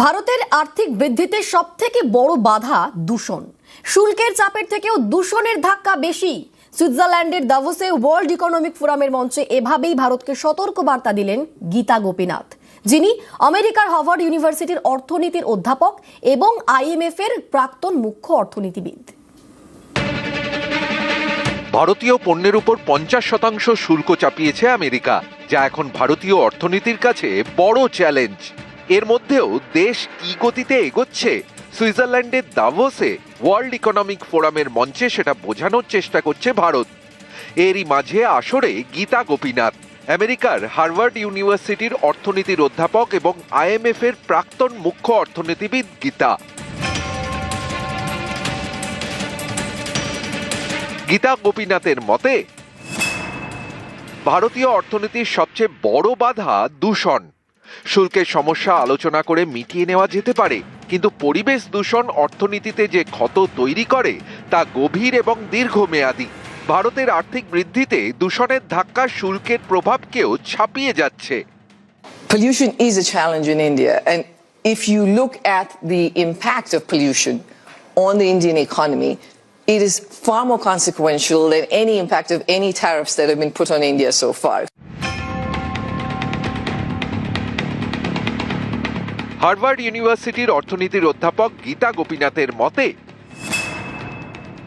ভারতের আর্থিক বৃদ্ধিতে সবথেকে বড় বাধা দূষণ। শুল্কের চাপের থেকেও দূষণের ধাক্কা বেশি। সুইজারল্যান্ডের দাভোসে ওয়ার্ল্ড ইকোনমিক ফোরামের মঞ্চে এভাবেই ভারতকে সতর্ক বার্তা দিলেন গীতা গোপীনাথ, যিনি আমেরিকার হার্ভার্ড ইউনিভার্সিটির অর্থনীতির অধ্যাপক এবং IMF এর প্রাক্তন মুখ্য অর্থনীতিবিদ। ভারতীয় পণ্যের উপর 50% শুল্ক চাপিয়েছে আমেরিকা, যা এখন ভারতীয় অর্থনীতির কাছে বড় চ্যালেঞ্জ। এর মধ্যেও দেশ কি গতিতে এগোচ্ছে সুইজারল্যান্ডের দাভোসে ওয়ার্ল্ড ইকোনমিক ফোরামের মঞ্চে সেটা বোঝানোর চেষ্টা করছে ভারত। এরই মাঝে আসরে গীতা গোপীনাথ, আমেরিকার হার্ভার্ড ইউনিভার্সিটির অর্থনীতির অধ্যাপক এবং IMF এর প্রাক্তন মুখ্য অর্থনীতিবিদ গীতা গোপীনাথের মতে, ভারতীয় অর্থনীতির সবচেয়ে বড় বাধা দূষণ। শুল্কের সমস্যা আলোচনা করে মিটিয়ে নেওয়া যেতে পারে, কিন্তু পরিবেশ দূষণ অর্থনীতিতে যে ক্ষত তৈরি করে তা গভীর এবং দীর্ঘমেয়াদী। ভারতের আর্থিক বৃদ্ধিতে দূষণের ধাক্কা শুল্কের প্রভাবকেও ছাপিয়ে যাচ্ছে। Pollution is a challenge in India, and if you look at the impact of pollution on the Indian economy, it is far more consequential than any impact of any tariffs that have been put on India so far. Harvard ইউনিভার্সিটির অর্থনীতির অধ্যাপক গীতা গোপীনাথের মতে,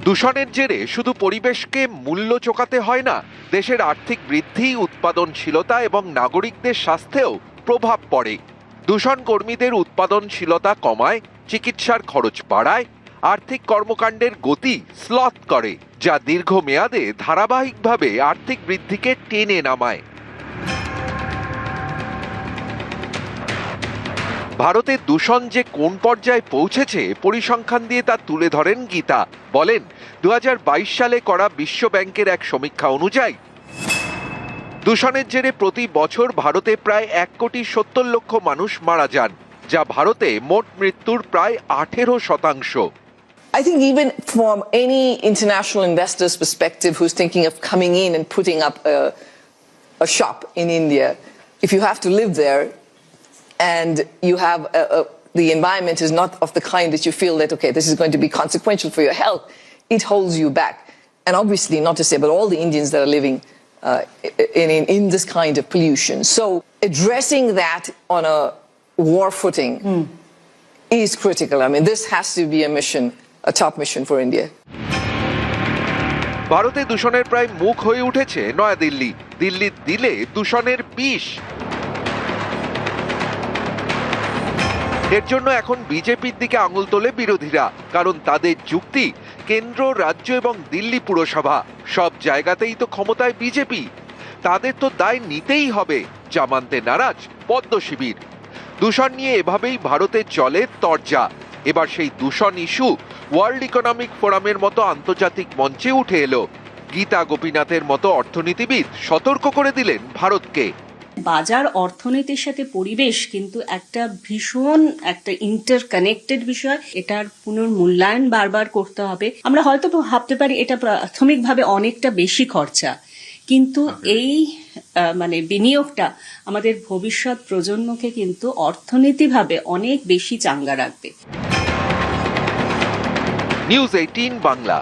দূষণের জেরে শুধু পরিবেশকে মূল্য চোকাতে হয় না, দেশের আর্থিক বৃদ্ধি, উৎপাদনশীলতা এবং নাগরিকদের স্বাস্থ্যেও প্রভাব পড়ে। দূষণ কর্মীদের উৎপাদনশীলতা কমায়, চিকিৎসার খরচ বাড়ায়, আর্থিক কর্মকাণ্ডের গতি স্লথ করে, যা দীর্ঘমেয়াদে ধারাবাহিকভাবে আর্থিক বৃদ্ধিকে টেনে নামায়। ভারতের দূষণ যে কোন পর্যায়ে পৌঁছেছে পরিসংখ্যান দিয়ে তা তুলে ধরেন গীতা। বলেন, 2022 সালে করা বিশ্ব ব্যাংকের এক সমীক্ষা অনুযায়ী দূষণের জেরে প্রতি বছর ভারতে প্রায় 1,70,00,000 মানুষ মারা যান, যা ভারতে মোট মৃত্যুর প্রায় 18%। I think even from any international investor's perspective who's thinking of coming in and putting up a shop in India, if you have to live there and you have the environment is not of the kind that you feel that, okay, this is going to be consequential for your health, it holds you back. And obviously, not to say, but all the Indians that are living in this kind of pollution. So addressing that on a war footing is critical. I mean, this has to be a top mission for India. ভারতে দূষণের প্রায় মুখ হয়ে উঠেছে নয়াদিল্লি। দিল্লি দিলে দূষণের বিষ। এর জন্য এখন বিজেপির দিকে আঙুল তোলে বিরোধীরা, কারণ তাদের যুক্তি, কেন্দ্র, রাজ্য এবং দিল্লি পুরসভা সব জায়গাতেই তো ক্ষমতায় বিজেপি, তাদের তো দায় নিতেই হবে, যা মানতে নারাজ পদ্ম শিবির। দূষণ নিয়ে এভাবেই ভারতে চলে তরজা। এবার সেই দূষণ ইস্যু ওয়ার্ল্ড ইকোনমিক ফোরামের মতো আন্তর্জাতিক মঞ্চে উঠে এলো। গীতা গোপীনাথের মতো অর্থনীতিবিদ সতর্ক করে দিলেন ভারতকে। বাজার অর্থনীতির সাথে পরিবেশ কিন্তু ভীষণ একটা ইন্টারকানেক্টেড বিষয়। এটার পুনর্মূল্যায়ন বারবার করতে হবে। আমরা হয়তো ভাবতে পারি এটা প্রাথমিকভাবে অনেকটা বেশি খরচা, কিন্তু এই বিনিয়োগটা আমাদের ভবিষ্যৎ প্রজন্মকে কিন্তু অর্থনীতিভাবে অনেক বেশি চাঙ্গা রাখবে। নিউজ 18 বাংলা।